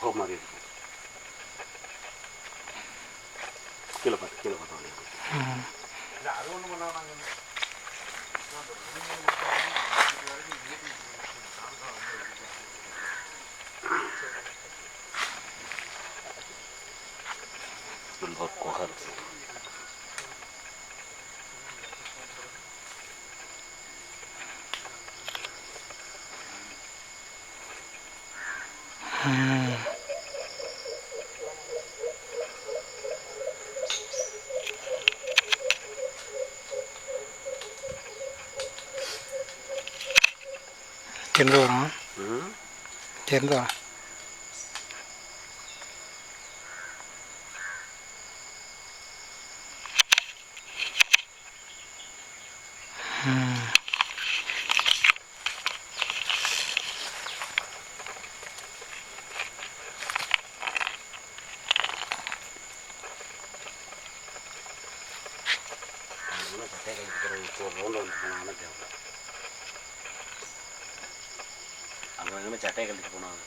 குகை மாதிரி இருக்கும். கீழே பார்த்தோம். அது ஒன்றும் பண்ணாங்க. குகை இருக்கு. எங்கே வரும்? எங்கே வரும்? அங்கே சட்டையை கழிச்சு போனாங்க.